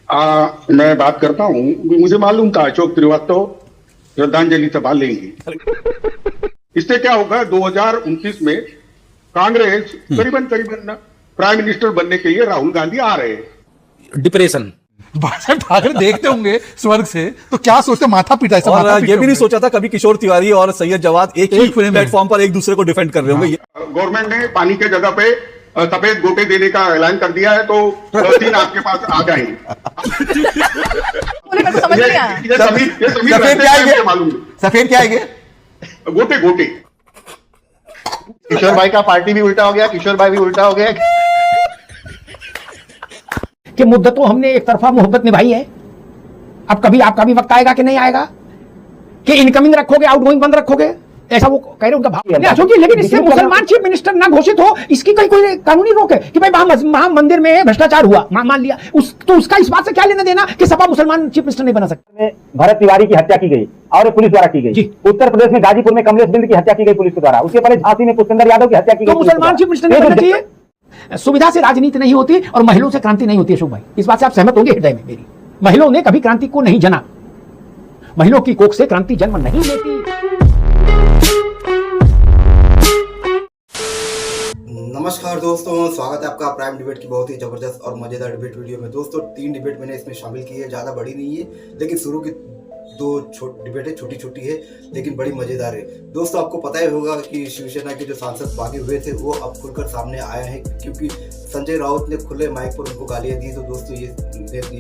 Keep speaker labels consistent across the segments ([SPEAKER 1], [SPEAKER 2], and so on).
[SPEAKER 1] मैं बात करता हूँ। मुझे मालूम था अशोक श्रीवास्तव श्रद्धांजलि सभा लेंगे। इससे क्या होगा, 2029 में कांग्रेस करीबन प्राइम मिनिस्टर बनने के लिए राहुल गांधी आ रहे हैं।
[SPEAKER 2] डिप्रेशन
[SPEAKER 3] बादशाह ठाकरे देखते होंगे स्वर्ग से तो क्या सोचते, माथा पीटा ऐसा।
[SPEAKER 2] और ये भी नहीं सोचा था कभी किशोर तिवारी और सैयद जवाद एक ही प्लेटफॉर्म पर एक दूसरे को डिफेंड कर रहे होंगे।
[SPEAKER 1] गवर्नमेंट ने पानी के जगह पे सफेद गोटे देने का ऐलान कर दिया है, तो 3 आपके पास आ जाएंगे।
[SPEAKER 3] सफेद क्या आएंगे?
[SPEAKER 1] मालूम
[SPEAKER 3] सफेद क्या आएंगे?
[SPEAKER 1] गोटे गोटे।
[SPEAKER 4] किशोर भाई का पार्टी भी उल्टा हो गया, किशोर भाई भी उल्टा हो गया
[SPEAKER 5] कि मुद्दतों हमने एक तरफा मोहब्बत निभाई है। अब कभी आपका भी वक्त आएगा कि नहीं आएगा कि इनकमिंग रखोगे, आउटगोइंग बंद रखोगे, ऐसा वो कह रहे उनका भाव नहीं अशोक जी। लेकिन इससे मुसलमान चीफ मिनिस्टर ना घोषित हो, इसकी कोई कानूनी रोक है कि भाई वहां मंदिर में भ्रष्टाचार हुआ, मान लिया तो उसका इस बात से क्या लेना देना कि सपा मुसलमान चीफ मिनिस्टर नहीं बना सकते।
[SPEAKER 6] भरत तिवारी की हत्या की गई और पुलिस द्वारा की गई। उत्तर प्रदेश में गाजीपुर में कमलेश बिंद की हत्या की गई पुलिस के द्वारा। उसके पहले झांसी में पुष्पेंद्र यादव की हत्या की गई।
[SPEAKER 5] तो मुसलमान चीफ मिनिस्टर नहीं बनना चाहिए। सुविधा से राजनीति नहीं होती और महिलाओं से क्रांति नहीं होती। अशोक भाई, इस बात से आप सहमत होंगे हृदय में मेरी। महिलाओं ने कभी क्रांति को नहीं जना, महिलाओं की कोख से क्रांति जन्म नहीं लेती।
[SPEAKER 7] नमस्कार दोस्तों, स्वागत है आपका प्राइम डिबेट की बहुत ही जबरदस्त और मजेदार डिबेट वीडियो में। दोस्तों 3 डिबेट मैंने इसमें शामिल की है, ज़्यादा बड़ी नहीं है, लेकिन शुरू की 2 डिबेट है, छोटी छोटी है लेकिन बड़ी मजेदार है। दोस्तों आपको पता ही होगा कि शिवसेना के जो सांसद बागी हुए थे वो अब खुलकर सामने आए हैं, क्योंकि संजय राउत ने खुले माइक पर उनको गालियां दी। तो दोस्तों ये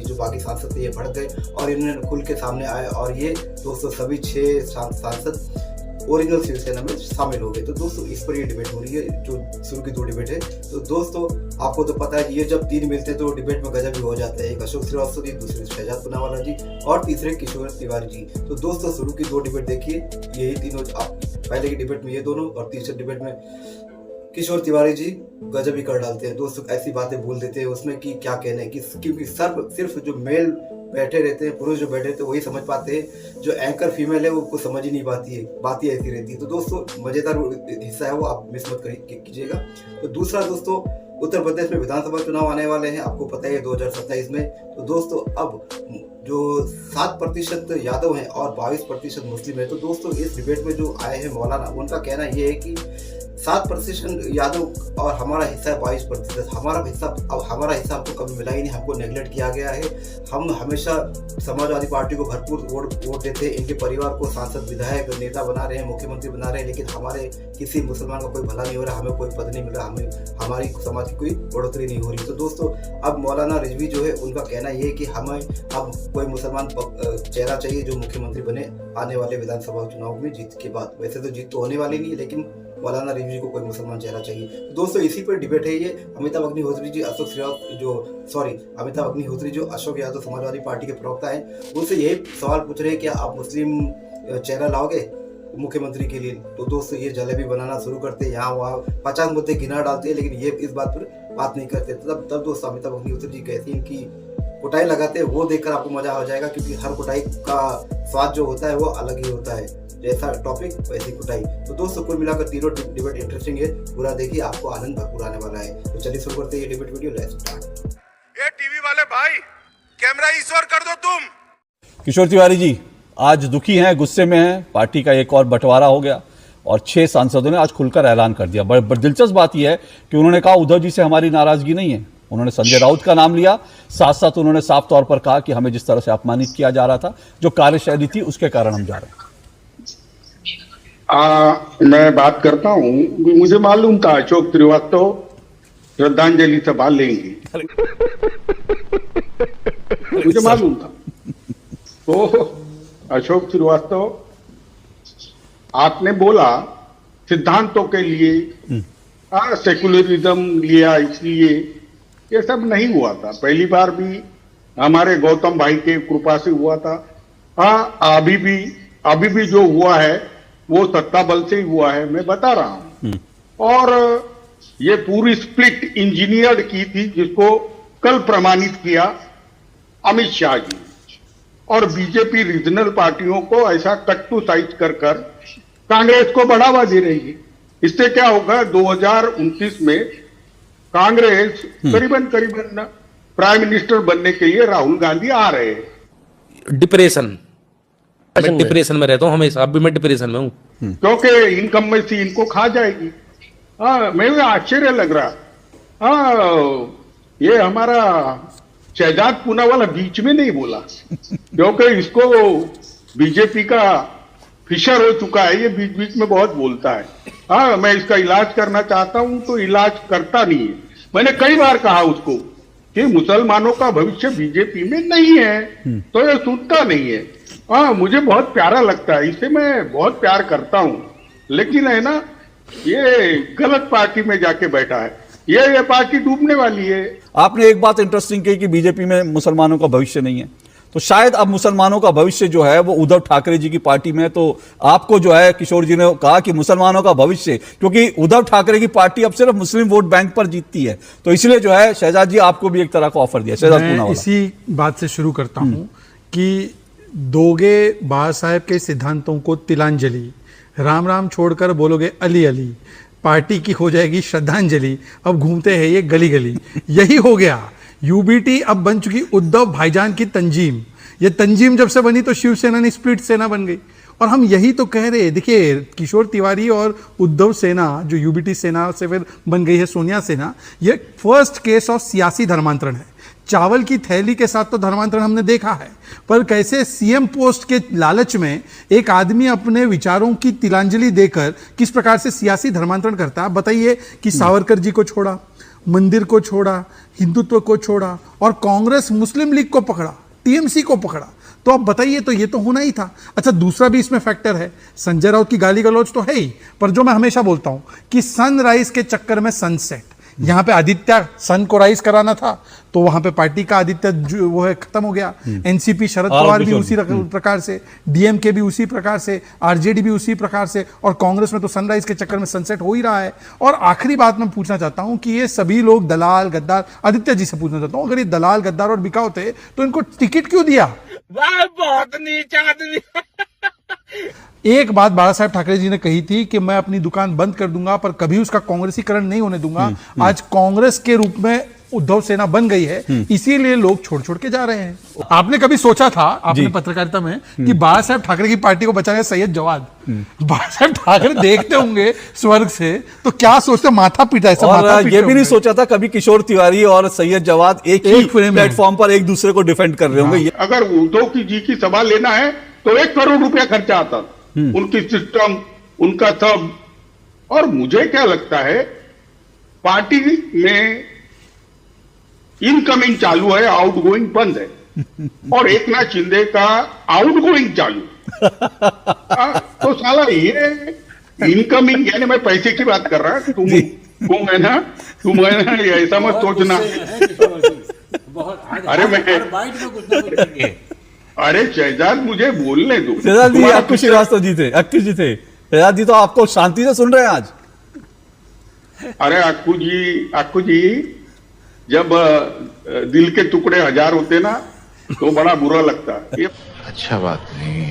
[SPEAKER 7] जो बाकी सांसद थे ये भड़क गए और इन्होंने खुल के सामने आए और ये दोस्तों सभी 6 सांसद ओरिजिनल शिवसेना में शामिल हो गए। तो दोस्तों इस पर ये डिबेट हो रही है, जो शुरू की 2 डिबेट है। तो दोस्तों आपको तो पता है ये जब 3 मिलते हैं तो डिबेट में गजब भी हो जाता है। एक अशोक श्रीवास्तव जी, दूसरे शहजाद पूनावाला जी और तीसरे किशोर तिवारी जी। तो दोस्तों शुरू की 2 डिबेट देखिए, यही तीनों आप पहले की डिबेट में ये दोनों और तीसरे डिबेट में किशोर तिवारी जी गजब ही कर डालते हैं। दोस्तों ऐसी बातें बोल देते हैं उसमें कि क्या कहना है, क्योंकि सिर्फ जो मेल बैठे रहते हैं, पुरुष जो बैठे रहते हैं वही समझ पाते हैं, जो एंकर फीमेल है वो कुछ समझ ही नहीं पाती है, बात ही ऐसी रहती है। तो दोस्तों मजेदार हिस्सा है वो, आप मिस मत कीजिएगा। तो दूसरा दोस्तों, उत्तर प्रदेश में विधानसभा चुनाव आने वाले हैं, आपको पता है 2027 में। तो दोस्तों अब जो 7% यादव हैं और 22% मुस्लिम है। तो दोस्तों इस डिबेट में जो आए हैं मौलाना, उनका कहना ये है कि 7% यादव और हमारा हिस्सा है 22%। हमारा हिस्सा हमको कभी मिला ही नहीं, हमको नेगलेक्ट किया गया है। हम हमेशा समाजवादी पार्टी को भरपूर वोट देते हैं, इनके परिवार को सांसद, विधायक, नेता बना रहे हैं, मुख्यमंत्री बना रहे हैं, लेकिन हमारे किसी मुसलमान का कोई भला नहीं हो रहा, हमें कोई पद नहीं मिल रहा, हमें हमारी समाज की कोई बढ़ोतरी नहीं हो रही। तो दोस्तों अब मौलाना रिजवी जो है उनका कहना ये है कि हमें अब कोई मुसलमान चेहरा चाहिए जो मुख्यमंत्री बने आने वाले विधानसभा चुनाव में जीत के बाद। वैसे तो जीत तो होने वाली नहीं, लेकिन मौलाना रिजवी को कोई मुसलमान चेहरा चाहिए। दोस्तों इसी पर डिबेट है ये। अमिताभ अग्निहोत्री जो अशोक यादव समाजवादी पार्टी के प्रवक्ता हैं, उनसे यही सवाल पूछ रहे हैं कि आप मुस्लिम चेहरा लाओगे मुख्यमंत्री के लिए। तो दोस्तों ये जलेबी बनाना शुरू करते हैं, यहाँ वहाँ 50 मुद्दे गिना डालते हैं, लेकिन ये इस बात पर बात नहीं करते। तब दोस्तों अमिताभ अग्निहोत्री जी कहती हैं कि कुटाई लगाते हैं, वो देखकर आपको मजा आ जाएगा, क्योंकि हर कुटाई का स्वाद जो होता है वो अलग ही होता है, जैसा टॉपिक वैसी कुटाई। तो दोस्तों कुल मिलाकर तीनों डिबेट इंटरेस्टिंग है, पूरा देखिए, आपको आनंद भरपूर आने वाला है। तो चलिए शुरू करते हैं ये डिबेट वीडियो। Let's start.
[SPEAKER 8] ये टीवी वाले भाई कैमरा ईश्वर कर दो तुम।
[SPEAKER 2] किशोर तिवारी जी आज दुखी हैं, गुस्से में हैं, पार्टी का एक और बंटवारा हो गया और 6 सांसदों ने आज खुलकर ऐलान कर दिया। बड़ी दिलचस्प बात यह है कि उन्होंने कहा उद्धव जी से हमारी नाराजगी नहीं है। उन्होंने संजय राउत का नाम लिया, साथ साथ उन्होंने साफ तौर पर कहा कि हमें जिस तरह से अपमानित किया जा रहा था, जो कार्यशैली थी, उसके कारण हम जा रहे हैं।
[SPEAKER 1] मैं बात करता हूँ। मुझे मालूम था अशोक श्रीवास्तव श्रद्धांजलि सभा लेंगे, मुझे मालूम था। तो अशोक श्रीवास्तव आपने बोला सिद्धांतों के लिए, सेकुलरिज्म लिया, इसलिए ये सब नहीं हुआ था। पहली बार भी हमारे गौतम भाई के कृपा से हुआ था। अभी भी जो हुआ है वो सत्ता बल से ही हुआ है, मैं बता रहा हूं। और ये पूरी स्प्लिट इंजीनियर्ड की थी, जिसको कल प्रमाणित किया अमित शाह जी। और बीजेपी रीजनल पार्टियों को ऐसा कट टू साइज कर कांग्रेस को बढ़ावा दे रही है। इससे क्या होगा, 2029 में कांग्रेस करीबन प्राइम मिनिस्टर बनने के लिए राहुल गांधी आ रहे हैं।
[SPEAKER 9] डिप्रेशन, मैं डिप्रेशन में रहता हूँ हमेशा, अब भी मैं डिप्रेशन में हूँ
[SPEAKER 1] क्योंकि इनकम में से इनको खा जाएगी। हाँ, मैं आश्चर्य लग रहा। हाँ, ये हमारा शहजाद पूनावाला बीच में नहीं बोला, क्योंकि इसको बीजेपी का फिशर हो चुका है, ये बीच बीच में बहुत बोलता है। हाँ, मैं इसका इलाज करना चाहता हूं तो इलाज करता नहीं है। मैंने कई बार कहा उसको कि मुसलमानों का भविष्य बीजेपी में नहीं है, तो ये सुनता नहीं है। हाँ, मुझे बहुत प्यारा लगता है, इसे मैं बहुत प्यार करता हूं, लेकिन है ना, ये गलत पार्टी में जाके बैठा है। ये पार्टी डूबने वाली है।
[SPEAKER 2] आपने एक बात इंटरेस्टिंग कही कि बीजेपी में मुसलमानों का भविष्य नहीं है, तो शायद अब मुसलमानों का भविष्य जो है वो उद्धव ठाकरे जी की पार्टी में है। तो आपको जो है किशोर जी ने कहा कि मुसलमानों का भविष्य, क्योंकि उद्धव ठाकरे की पार्टी अब सिर्फ मुस्लिम वोट बैंक पर जीतती है, तो इसलिए जो है शहजाद जी आपको भी एक तरह का ऑफर दिया। शहजाद
[SPEAKER 3] मैं
[SPEAKER 2] पूनावाला,
[SPEAKER 3] इसी बात से शुरू करता हूं कि दोगे बाबा साहेब के सिद्धांतों को तिलांजलि, राम राम छोड़कर बोलोगे अली अली, पार्टी की हो जाएगी श्रद्धांजलि, अब घूमते हैं ये गली गली। यही हो गया। यूबीटी अब बन चुकी उद्धव भाईजान की तंजीम। ये तंजीम जब से बनी तो शिवसेना ने स्प्लिट सेना बन गई, और हम यही तो कह रहे हैं। देखिए, किशोर तिवारी और उद्धव सेना जो यूबीटी सेना से फिर बन गई है सोनिया सेना, ये फर्स्ट केस ऑफ सियासी धर्मांतरण है। चावल की थैली के साथ तो धर्मांतरण हमने देखा है, पर कैसे सीएम पोस्ट के लालच में एक आदमी अपने विचारों की तिलांजलि देकर किस प्रकार से सियासी धर्मांतरण करता है। बताइए कि सावरकर जी को छोड़ा, मंदिर को छोड़ा, हिंदुत्व को छोड़ा, और कांग्रेस मुस्लिम लीग को पकड़ा, टीएमसी को पकड़ा। तो अब बताइए, तो ये तो होना ही था। अच्छा, दूसरा भी इसमें फैक्टर है, संजय राउत की गाली गलौज तो है ही, पर जो मैं हमेशा बोलता हूं कि सनराइज के चक्कर में सनसेट। यहां पे आदित्य सन को राइज कराना था, तो वहां पे पार्टी का आदित्य जो वो है खत्म हो गया। एनसीपी शरद पवार भी उसी प्रकार से, डीएमके भी उसी प्रकार से, आरजेडी भी उसी प्रकार से, और कांग्रेस में तो सनराइज के चक्कर में सनसेट हो ही रहा है। और आखिरी बात मैं पूछना चाहता हूं कि ये सभी लोग दलाल गद्दार, आदित्य जी से पूछना चाहता हूं, अगर ये दलाल गद्दार और बिकाऊ थे तो इनको टिकट क्यों दिया?
[SPEAKER 9] बहुत नीचा आदमी।
[SPEAKER 3] एक बात बाला साहेब ठाकरे जी ने कही थी कि मैं अपनी दुकान बंद कर दूंगा, पर कभी उसका कांग्रेसीकरण नहीं होने दूंगा। आज कांग्रेस के रूप में उद्धव सेना बन गई है, इसीलिए लोग छोड़ छोड़ के जा रहे हैं। आपने कभी सोचा था आपने पत्रकारिता में कि बाला साहेब ठाकरे की पार्टी को बचाएगा सैयद जवाद? बाला साहेब ठाकरे देखते होंगे स्वर्ग से, तो क्या सोचते, माथा पीटा ऐसा।
[SPEAKER 2] और ये भी नहीं सोचा था कभी किशोर तिवारी और सैयद जवाद एक ही प्लेटफॉर्म पर एक दूसरे को डिफेंड कर रहे होंगे।
[SPEAKER 1] अगर उद्धव जी की सभा लेना है तो 1 करोड़ रुपया खर्चा आता, उनकी सिस्टम, उनका सब। और मुझे क्या लगता है, पार्टी में इनकमिंग चालू है, आउटगोइंग बंद है, और एकनाथ शिंदे का आउटगोइंग चालू। तो साला ये इनकमिंग, यानी मैं पैसे की बात कर रहा, तुम है ना, ये ऐसा मत सोचना। अरे शहजाद, मुझे बोलने दो।
[SPEAKER 2] शहजाद जी, अक्कू श्रीवास्तव जी थे, अक्कू जी थे। शहजाद जी तो आपको शांति से सुन रहे हैं आज।
[SPEAKER 1] अरे अक्कू जी, जब दिल के टुकड़े 1000 होते ना, तो बड़ा बुरा लगता है।
[SPEAKER 8] अच्छा बात नहीं है।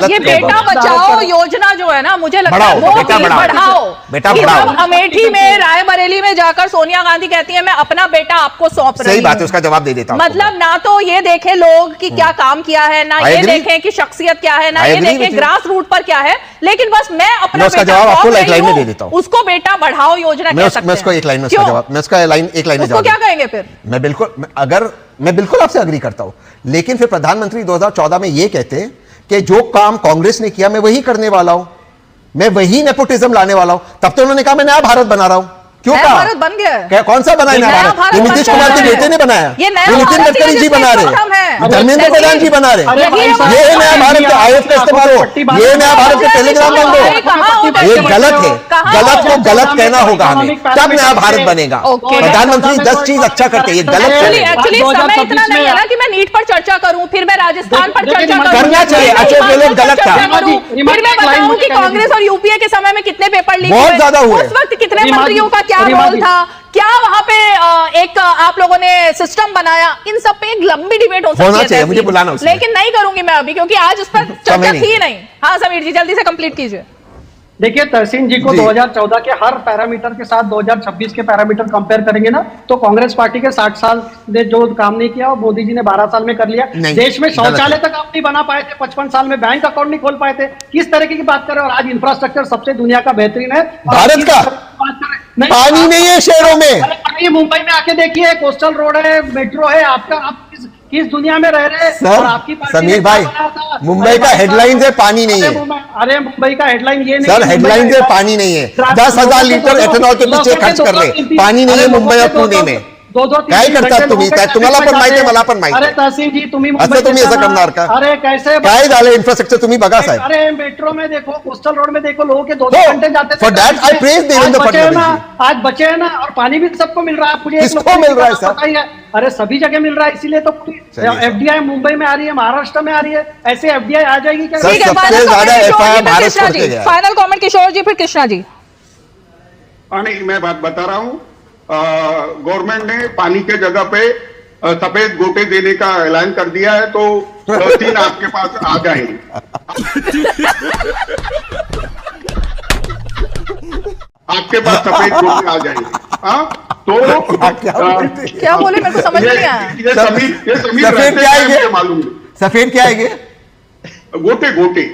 [SPEAKER 10] ये बेटा बचाओ योजना जो है ना, मुझे लगता है वो
[SPEAKER 4] बेटा
[SPEAKER 10] बढ़ाओ। अमेठी में, रायबरेली में जाकर सोनिया गांधी कहती है मैं अपना बेटा आपको सौंप रही हूं।
[SPEAKER 4] सही बात है, उसका जवाब दे देता हूं।
[SPEAKER 10] मतलब ना तो ये देखे लोग कि क्या काम किया है, ना ये देखें कि शख्सियत क्या है, ना ये देखें ग्रास रूट पर क्या है, लेकिन बस मैं अपना
[SPEAKER 4] उसका जवाब आपको एक लाइन में दे देता हूं।
[SPEAKER 10] उसको बेटा बढ़ाओ योजना कह सकते हैं।
[SPEAKER 4] मैं उसको एक लाइन में उसका जवाब, मैं उसका एक लाइन में
[SPEAKER 10] जवाब क्या कहेंगे फिर?
[SPEAKER 4] मैं बिल्कुल आपसे अग्री करता हूं, लेकिन फिर प्रधानमंत्री 2014 में यह कहते कि जो काम कांग्रेस ने किया मैं वही करने वाला हूं, मैं वही नेपोटिज्म लाने वाला हूं। तब तो उन्होंने कहा मैं नया भारत बना रहा हूं। क्यों कहा?
[SPEAKER 10] भारत बन गया है।
[SPEAKER 4] क्या, कौन सा बनाया नया भारत? ये नीतीश कुमार के बेटे ने बनाया, ये नितिन गडकरी जी बना रहे, धर्मेंद्र प्रधान जी बना रहे। ये नया भारत के आयोग का इस्तेमाल हो, ये नया भारत के टेलीग्राम बंद हो, ये गलत है। गलत को गलत कहना होगा हमें, तब नया भारत बनेगा। प्रधानमंत्री 10 चीज अच्छा करते हैं, ये गलत
[SPEAKER 10] एक्चुअली समय इतना नहीं है ना कि मैं नीट पर चर्चा करूं, फिर मैं राजस्थान पर चर्चा करूं,
[SPEAKER 4] करना चाहिए। अच्छा, ये लोग गलत था,
[SPEAKER 10] फिर मैं बताऊं कि कांग्रेस और यूपीए के समय में कितने पेपर लीक
[SPEAKER 4] बहुत ज्यादा हुए,
[SPEAKER 10] उस वक्त कितने मंत्रियों का क्या रोल था, क्या वहां पे एक आप लोगों ने सिस्टम बनाया, इन सब पे एक लंबी डिबेट हो सकती है।
[SPEAKER 4] मुझे बुलाना उसमें,
[SPEAKER 10] लेकिन नहीं करूंगी मैं अभी, क्योंकि आज उस पर चर्चा थी नहीं। हाँ समीर जी, जल्दी से कंप्लीट कीजिए।
[SPEAKER 11] देखिए तहसीन जी को 2014 के हर पैरामीटर के साथ 2026 के पैरामीटर कंपेयर करेंगे ना तो कांग्रेस पार्टी के 60 साल ने जो काम नहीं किया वो मोदी जी ने 12 साल में कर लिया। देश में शौचालय तक आप नहीं बना पाए थे, 55 साल में बैंक अकाउंट नहीं खोल पाए थे। किस तरीके की बात करें, और आज इंफ्रास्ट्रक्चर सबसे दुनिया का बेहतरीन है।
[SPEAKER 4] भारत का पानी नहीं है शहरों में।
[SPEAKER 11] मुंबई में आके देखिए, कोस्टल रोड है, मेट्रो है। आपका आप किस दुनिया में रह रहे हैं? और आपकी
[SPEAKER 4] समीर भाई, मुंबई का हेडलाइन है पानी नहीं है।
[SPEAKER 11] अरे मुंबई का हेडलाइन ये नहीं
[SPEAKER 4] सर, हेडलाइन है पानी नहीं है। 10,000 लीटर एथेनॉल के पीछे खर्च कर ले, पानी नहीं है मुंबई और पुणे में। काय करतात तुम्ही? तुम्हाला पण माहिती आहे, मला पण माहिती आहे।
[SPEAKER 11] अरे तहसीन जी तुम्ही
[SPEAKER 4] असं तुम्ही असं करणार का?
[SPEAKER 11] अरे कैसे
[SPEAKER 4] काय झालं इन्फ्रास्ट्रक्चर तुम्ही बघा साहेब।
[SPEAKER 11] अरे मेट्रो में देखो, कोस्टल रोड में देखो, लोगों के 2-2 घंटे जाते थे।
[SPEAKER 4] For that I praise Devendra Fadnavis.
[SPEAKER 11] आज बचे हैं ना, और पानी भी सबको मिल रहा है। मुझे
[SPEAKER 4] किसको मिल रहा है सर?
[SPEAKER 11] अरे सभी जगह मिल रहा है, इसीलिए तो एफडीआई मुंबई में आ रही है, महाराष्ट्र में आ रही है। ऐसे एफडीआई आ जाएगी क्या?
[SPEAKER 4] सबसे ज्यादा एफआईआर महाराष्ट्र से गया।
[SPEAKER 10] फाइनल कमेंट किशोर जी, फिर कृष्णा जी।
[SPEAKER 1] नहीं, मैं बात बता रहा हूं। गवर्नमेंट ने पानी के जगह पे सफेद गोटे देने का ऐलान कर दिया है, तो 3 आपके पास आ जाएंगे। आपके पास सफेद गोटे आ जाएंगे। हाँ, तो
[SPEAKER 10] क्या बोले, मेरे को समझ नहीं आया।
[SPEAKER 1] ये समीर
[SPEAKER 4] सफेद क्या है
[SPEAKER 1] मालूम?
[SPEAKER 4] सफेद क्या है?
[SPEAKER 1] गोटे गोटे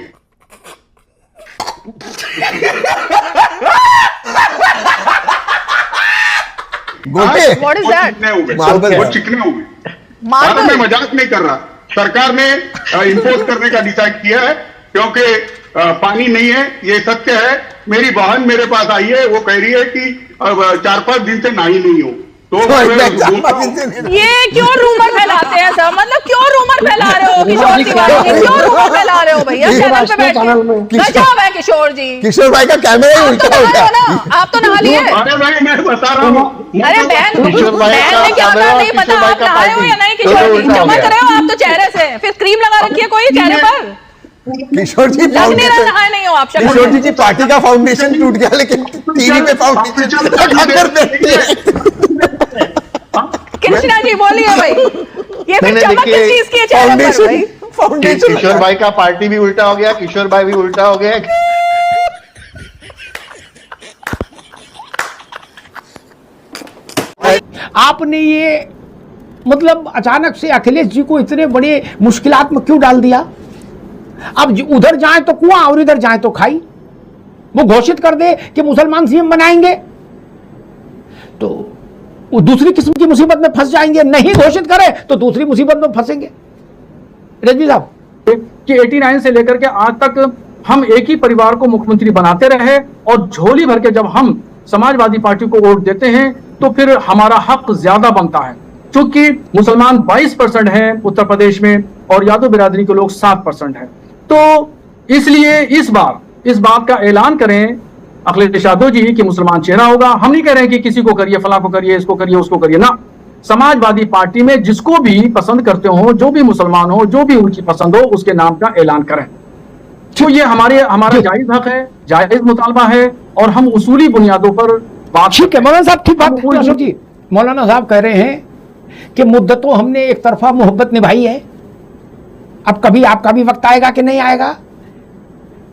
[SPEAKER 4] गोटे
[SPEAKER 10] What is that?
[SPEAKER 1] वो चिकने हो गए।
[SPEAKER 10] मार्बल।
[SPEAKER 1] मैं मजाक नहीं कर रहा। सरकार ने इंपोज करने का डिसाइड किया है, क्योंकि पानी नहीं है, ये सत्य है। मेरी बहन मेरे पास आई है, वो कह रही है कि 4-5 दिन से नहाई नहीं हो। तो
[SPEAKER 10] ये क्यों रूमर फैलाते हैं सर? मतलब क्यों रूमर फैला रहे हो किशोर तिवारी जी? क्यों रूमर फैला रहे हो भैया चैनल पे बैठ के? गजब है किशोर जी।
[SPEAKER 4] किशोर भाई का कैमरा ही उल्टा उल्टा।
[SPEAKER 10] आप तो नहा लिए।
[SPEAKER 1] अरे भाई मैं बता रहा हूँ।
[SPEAKER 10] अरे बहन ने क्या कहा नहीं पता, आप नहाए हो या नहीं किशोर जी? चमक रहे हो आप तो चेहरे से। फिर क्रीम लगा रखी है कोई चेहरे पर?
[SPEAKER 4] किशोर जी
[SPEAKER 10] लग नहीं रहा नहाए नहीं हो आप।
[SPEAKER 4] किशोर जी पार्टी का फाउंडेशन टूट गया, लेकिन टीवी पे फाउंडेशन
[SPEAKER 10] कृष्णा जी बोलिए भाई, ये फिर चमक किस चीज की है चेहरे पर भाई?
[SPEAKER 4] फाउंडेशन।
[SPEAKER 12] किशोर भाई का पार्टी भी उल्टा हो गया, किशोर भाई भी उल्टा हो गया।
[SPEAKER 5] आपने ये मतलब अचानक से अखिलेश जी को इतने बड़े मुश्किलात में क्यों डाल दिया? अब उधर जाए तो कुआं और इधर जाए तो खाई। वो घोषित कर दे कि मुसलमान सीएम बनाएंगे तो वो दूसरी किस्म की मुसीबत में फंस जाएंगे, नहीं घोषित करे तो दूसरी मुसीबत में फंसेंगे। रजवी साहब
[SPEAKER 11] कि 89 से लेकर के आज तक हम एक ही परिवार को मुख्यमंत्री बनाते रहे, और झोली भर के जब हम समाजवादी पार्टी को वोट देते हैं तो फिर हमारा हक ज्यादा बनता है। क्योंकि मुसलमान 22% हैं उत्तर प्रदेश में और यादव बिरादरी के लोग 7% हैं। तो इसलिए इस बात का ऐलान करें अखिलेश यादव जी कि मुसलमान चेहरा होगा। हम नहीं कह रहे हैं कि किसी को करिए, फला को करिए, इसको करिए, उसको करिए ना। समाजवादी पार्टी में जिसको भी पसंद करते हो, जो भी मुसलमान हो, जो भी उनकी पसंद हो, उसके नाम का ऐलान करें। तो ये हमारा जायज हक है, जायज मुतालबा है, और हम उसूली बुनियादों पर बात।
[SPEAKER 5] ठीक है मौलाना साहब, ठीक बात है अशोक जी। मौलाना साहब कह रहे हैं कि मुद्दतों हमने एक तरफा मोहब्बत निभाई है, अब कभी आपका भी वक्त आएगा कि नहीं आएगा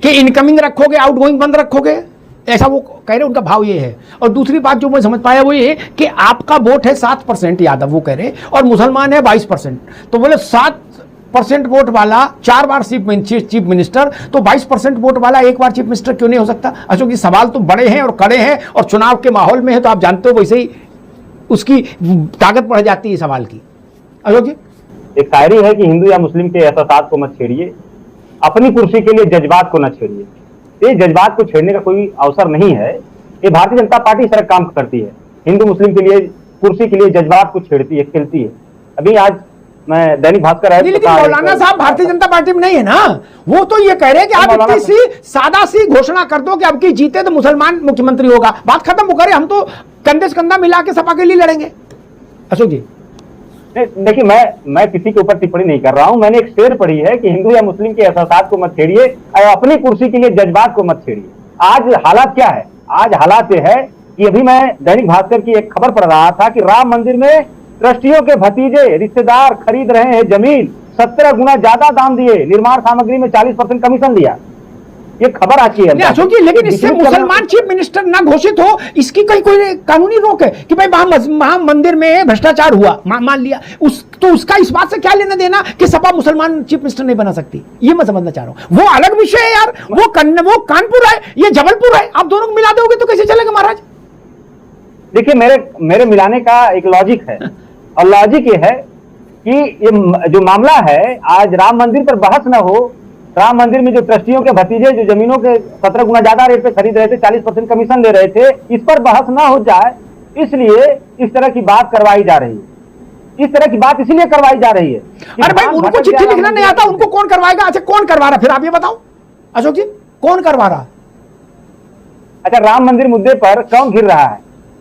[SPEAKER 5] कि इनकमिंग रखोगे, आउटगोइंग बंद रखोगे, ऐसा वो कह रहे, उनका भाव ये है। और दूसरी बात जो मैं समझ पाया वो ये कि आपका वोट है 7% यादव, वो कह रहे, और मुसलमान है 22%। तो बोले 7% वोट वाला 4 बार चीफ मिनिस्टर, तो 22% वोट वाला 1 बार चीफ मिनिस्टर क्यों नहीं हो सकता? अशोक जी सवाल तो बड़े हैं और कड़े हैं, और चुनाव के माहौल में है तो आप जानते हो वैसे ही उसकी ताकत बढ़ जाती है सवाल की। अशोक जी
[SPEAKER 6] एक शायरी है कि हिंदू या मुस्लिम के एहसास को मत छेड़िए, अपनी कुर्सी के लिए जज्बात को न छेड़िए। ये जज्बात को छेड़ने का कोई अवसर नहीं है। ये भारतीय जनता पार्टी इस तरह काम करती है, हिंदू मुस्लिम के लिए कुर्सी के लिए जज्बात को छेड़ती है, खेलती है। अभी आज मैं दैनिक भास्कर है,
[SPEAKER 5] लेकिन मौलाना साहब भारतीय जनता पार्टी में नहीं है ना। वो तो ये कह रहे हैं कि आप इतनी सी सादा सी घोषणा कर दो कि अब की जीते तो मुसलमान मुख्यमंत्री होगा, बात खत्म। वो करे हम तो कंधे से कंधा मिला के सपा के लिए लड़ेंगे। अशोक जी
[SPEAKER 6] देखिए, मैं किसी के ऊपर टिप्पणी नहीं कर रहा हूं। मैंने एक शेर पढ़ी है कि हिंदू या मुस्लिम के एहसास को मत छेड़िए और अपनी कुर्सी के लिए जज्बात को मत छेड़िए। आज हालात क्या है? आज हालात ये है कि अभी मैं दैनिक भास्कर की एक खबर पढ़ रहा था कि राम मंदिर में ट्रस्टियों के भतीजे रिश्तेदार खरीद रहे हैं जमीन, 17 गुना ज्यादा दाम दिए, निर्माण सामग्री में 40% कमीशन लिया। ये खबर आती है।
[SPEAKER 5] अशोक जी, लेकिन इससे मुसलमान चीफ मिनिस्टर ना घोषित हो, इसकी कोई कानूनी रोक है कि भाई वहां मंदिर में भ्रष्टाचार हुआ, मान लिया तो उसका इस बात से क्या लेना देना कि सपा मुसलमान चीफ मिनिस्टर नहीं बना सकती? ये मैं समझना चाह रहा हूं। वो अलग विषय है यार, वो कानपुर है, ये जबलपुर है, आप दोनों को मिला दोगे तो कैसे चलेगा महाराज?
[SPEAKER 6] देखिए, मेरे मिलाने का एक लॉजिक है, और लॉजिक ये है कि ये जो मामला है, आज राम मंदिर पर बहस न हो, राम मंदिर में जो ट्रस्टियों के भतीजे जो जमीनों के 17 गुना ज्यादा रेट पे खरीद रहे थे, 40% कमीशन ले रहे थे, इस पर बहस ना हो जाए, इसलिए इस तरह की बात करवाई जा रही है। इस तरह की बात इसलिए करवाई जा रही है।
[SPEAKER 5] अरे भाई, उनको चिट्ठी लिखना नहीं आता, उनको कौन करवाएगा? अच्छा, कौन करवा रहा फिर, आप ये बताओ अशोक जी, कौन करवा रहा?
[SPEAKER 6] अच्छा, राम मंदिर मुद्दे पर कौन घिर रहा है?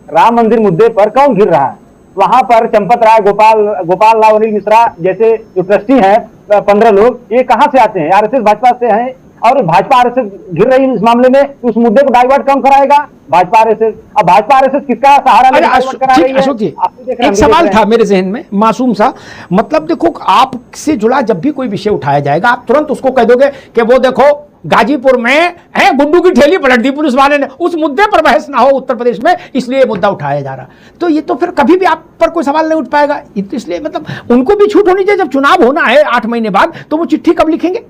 [SPEAKER 6] राम मंदिर मुद्दे पर कौन घिर रहा है? वहां पर चंपत राय, गोपाल राव, अनिल मिश्रा जैसे जो ट्रस्टी हैं 15 लोग, ये कहां से आते हैं? आरएसएस भाजपा से हैं, और भाजपा आरएसएस घिर रही है इस मामले में, उस मुद्दे को डाइवर्ट कौन कराएगा? भाजपा आरएसएस। अब भाजपा आरएसएस किसका सहारा ले डाइवर्ट करा रही है?
[SPEAKER 5] अशोक जी, एक सवाल था मेरे जहन में मासूम सा, मतलब देखो, आपसे जुड़ा जब भी कोई विषय उठाया जाएगा, आप तुरंत उसको कह दोगे कि वो देखो गाजीपुर में है, गुड्डू की ठेली पलट दी पुलिस वाले ने, उस मुद्दे पर बहस ना हो उत्तर प्रदेश में, इसलिए मुद्दा उठाया जा रहा। तो ये तो फिर कभी भी आप पर कोई सवाल नहीं उठ पाएगा। इसलिए मतलब उनको भी छूट होनी चाहिए। जब चुनाव होना है 8 महीने बाद, तो वो चिट्ठी कब लिखेंगे?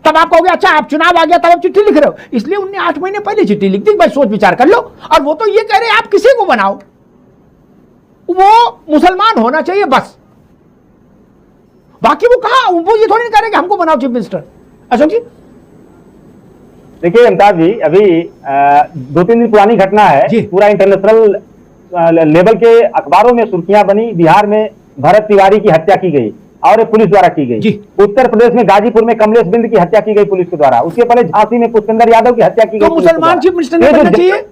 [SPEAKER 5] तब आप कहोगे अच्छा आप चुनाव आ गया तब आप चिट्ठी लिख रहे हो। इसलिए उन्हें 8 महीने पहले चिट्ठी लिख दी, भाई सोच विचार कर लो। और वो तो ये कह रहे हैं आप किसी को बनाओ, वो मुसलमान होना चाहिए बस, बाकी वो कहा, वो ये थोड़ी नहीं कह रहे कि हमको बनाओ चीफ मिनिस्टर। अशोक जी
[SPEAKER 6] देखिए अमिताभ जी, अभी 2-3 दिन पुरानी घटना है, पूरा इंटरनेशनल लेवल के अखबारों में सुर्खियां बनी। बिहार में भरत तिवारी की हत्या की गई और पुलिस द्वारा की गई। उत्तर प्रदेश में गाजीपुर में कमलेश बिंद की हत्या की गई पुलिस के द्वारा। उसके पहले झांसी में पुष्पेंद्र यादव की हत्या की गई।
[SPEAKER 5] तो मुसलमान चीफ मिनिस्टर नहीं बनना चाहिए?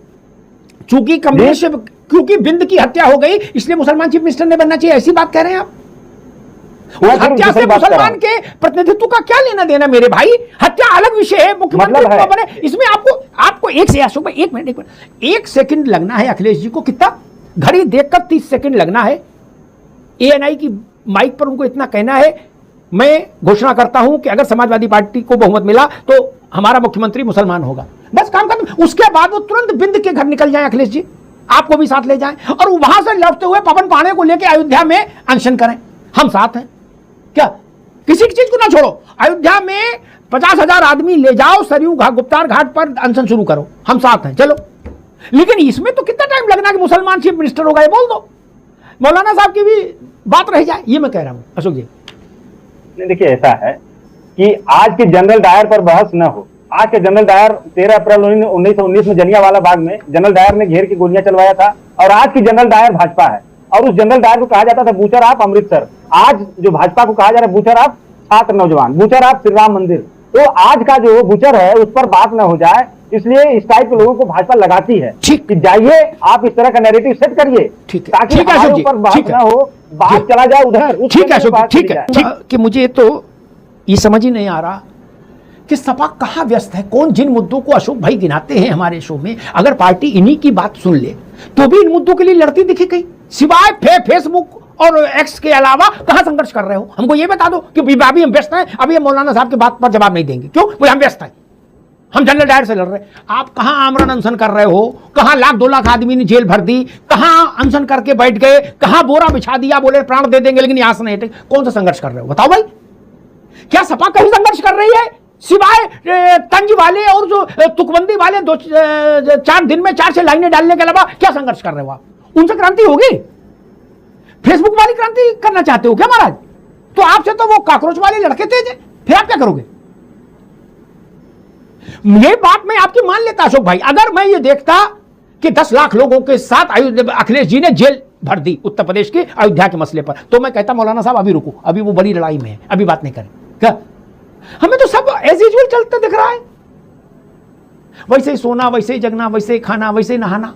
[SPEAKER 5] चूंकि कमलेश, क्योंकि बिंद की हत्या हो गई इसलिए मुसलमान चीफ मिनिस्टर नहीं बनना चाहिए, ऐसी बात कह रहे हैं आप? हत्या से मुसलमान के प्रतिनिधित्व का क्या लेना देना मेरे भाई? हत्या अलग विषय है, मुख्यमंत्री बने, इसमें आपको एक से अशोक भाई, एक मिनट 1 सेकंड लगना है अखिलेश जी को, कितना घड़ी देखकर 30 सेकंड लगना है। एएनआई की माइक पर उनको इतना कहना है, मैं घोषणा करता हूं कि अगर समाजवादी पार्टी को बहुमत मिला तो हमारा मुख्यमंत्री मुसलमान होगा। बस काम खत्म। उसके बाद वो तुरंत बिंद के घर निकल जाए अखिलेश जी, आपको भी साथ ले जाएं, और वहां से लौटते हुए पवन पांडे को लेकर अयोध्या में अनशन करें। हम साथ हैं क्या? किसी की चीज को ना छोड़ो। अयोध्या में 50,000 आदमी ले जाओ, सरयू गुप्तार घाट पर अनशन शुरू करो, हम साथ हैं, चलो। लेकिन इसमें तो कितना टाइम लगना कि मुसलमान चीफ मिनिस्टर होगा, ये बोल दो, मौलाना साहब की भी बात रह जाए, ये मैं कह रहा हूं अशोक जी।
[SPEAKER 6] देखिए ऐसा है कि आज के जनरल डायर पर बहस न हो। आज के जनरल डायर 13 अप्रैल 1919 में जलियांवाला बाग में जनरल डायर ने घेर के गोलियां चलवाया था, और आज की जनरल डायर भाजपा है, और उस जनरल डायर को कहा जाता था बूचर ऑफ अमृतसर। आज जो भाजपा को कहा जा रहा है बूचर ऑफ छात्र नौजवान, बूचर ऑफ श्री राम मंदिर। तो आज का जो बूचर है उस पर बात न हो जाए, इसलिए इस टाइप के लोगों को भाजपा लगाती है कि जाइए आप इस तरह का नैरेटिव सेट करिए, ताकि हमारे ऊपर बात न हो, बात चला जाए उधर।
[SPEAKER 5] ठीक है अशोक, ठीक है कि मुझे तो ये समझ ही नहीं आ रहा कि सपा कहाँ व्यस्त है, कौन जिन मुद्दों को अशोक भाई गिनाते हैं हमारे शो में, अगर पार्टी इन्हीं की बात सुन ले तो भी इन मुद्दों के लिए लड़ती दिखे कहीं, सिवाय फेसबुक और एक्स के अलावा कहां संघर्ष कर रहे हो? हमको ये बता दो कि अभी हम व्यस्त हैं, अभी हम मौलाना साहब की बात पर जवाब नहीं देंगे। क्यों? बोले हम व्यस्त हैं, हम जनरल डायर से लड़ रहे हैं। आप कहां आमरण अनशन कर रहे हो? कहां 1-2 लाख आदमी ने जेल भर दी? कहां अनशन करके बैठ गए? कहां बोरा बिछा दिया, बोले प्राण दे देंगे लेकिन यहां से नहीं हटे? कौन सा संघर्ष कर रहे हो बताओ भाई? क्या सपा कहीं संघर्ष कर रही है सिवाय तंज वाले और जो तुकबंदी वाले 2-4 दिन में 4-6 लाइनें डालने के अलावा क्या संघर्ष कर रहे हो आप? उनसे क्रांति होगी? फेसबुक वाली क्रांति करना चाहते हो क्या महाराज? तो आपसे तो वो कॉकरोच वाले लड़के थे, फिर आप क्या करोगे? ये बात मैं आपकी मान लेता अशोक भाई, अगर मैं ये देखता कि 10 लाख लोगों के साथ अखिलेश जी ने जेल भर दी उत्तर प्रदेश के अयोध्या के मसले पर, तो मैं कहता मौलाना साहब अभी रुको, अभी वो बड़ी लड़ाई में है, अभी बात नहीं करें। क्या हमें तो सब एज यूजुअल चलते दिख रहा है, वैसे ही सोना, वैसे ही जगना, वैसे ही खाना, वैसे ही नहाना,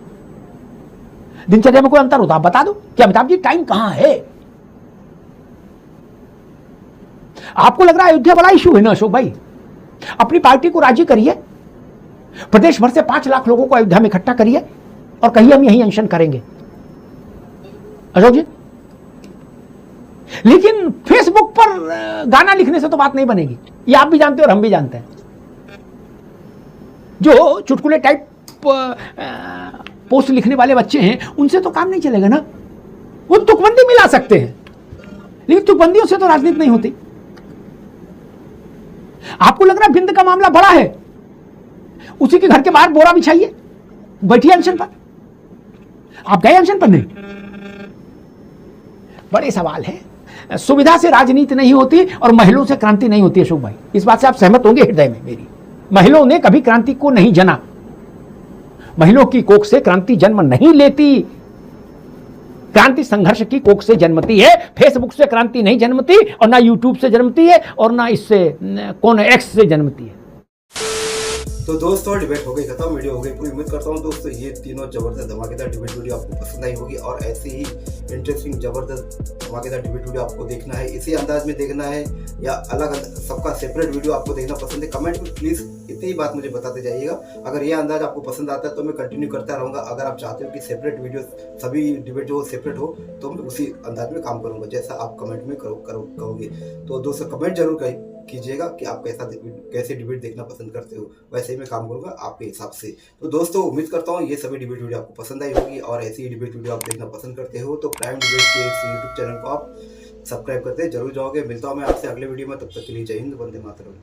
[SPEAKER 5] दिनचर्या में कोई अंतर होता? आप बता दो कि अमिताभ जी टाइम कहां है? आपको लग रहा है अयोध्या बड़ा इशू है ना अशोक भाई? अपनी पार्टी को राजी करिए, प्रदेश भर से 5 लाख लोगों को अयोध्या में इकट्ठा करिए और कहिए हम यही अनशन करेंगे अशोक जी। लेकिन फेसबुक पर गाना लिखने से तो बात नहीं बनेगी, ये आप भी जानते हो और हम भी जानते हैं। जो चुटकुले टाइप पोस्ट लिखने वाले बच्चे हैं, उनसे तो काम नहीं चलेगा ना। वो तुकबंदी मिला सकते हैं, लेकिन तुकबंदियों से तो राजनीति नहीं होती। आपको लग रहा है बिंद का मामला बड़ा है, उसी के घर के बाहर बोरा बिछाइए, बैठिए अनशन पर। आप गए अनशन पर? नहीं। बड़े सवाल है। सुविधा से राजनीति नहीं होती और महलों से क्रांति नहीं होती। अशोक भाई, इस बात से आप सहमत होंगे हृदय में मेरी। महलों ने कभी क्रांति को नहीं जना। महिलों की कोख से क्रांति जन्म नहीं लेती। क्रांति संघर्ष की कोख से जन्मती है। फेसबुक से क्रांति नहीं जन्मती, और ना यूट्यूब से जन्मती है, और ना इससे कौन एक्स से जन्मती है।
[SPEAKER 7] तो दोस्तों डिबेट हो गई खत्म, वीडियो हो गई पूरी। उम्मीद करता हूँ दोस्तों ये तीनों जबरदस्त धमाकेदार डिबेट वीडियो आपको पसंद आई होगी, और ऐसी ही इंटरेस्टिंग जबरदस्त धमाकेदार डिबेट वीडियो आपको देखना है, इसी अंदाज में देखना है या अलग सबका सेपरेट वीडियो आपको देखना पसंद है, कमेंट में प्लीज इतनी बात मुझे बताते जाइएगा। अगर ये अंदाज आपको पसंद आता है तो मैं कंटिन्यू करता रहूँगा। अगर आप चाहते हो कि सेपरेट वीडियो सभी डिबेट जो सेपरेट हो, तो मैं उसी अंदाज में काम करूँगा जैसा आप कमेंट में कहोगे। तो दोस्तों कमेंट जरूर कीजिएगा कि आप कैसे डिबेट देखना पसंद करते हो, वैसे ही मैं काम करूंगा आपके हिसाब से। तो दोस्तों उम्मीद करता हूँ ये सभी डिबेट वीडियो आपको पसंद आई होगी, और ऐसी ही डिबेट वीडियो आप देखना पसंद करते हो तो प्राइम डिबेट के इस यूट्यूब चैनल को आप सब्सक्राइब करते जरूर जाओगे। मिलता हूँ मैं आपसे अगले वीडियो में, तब तक के लिए जय हिंद, वंदे मातरम।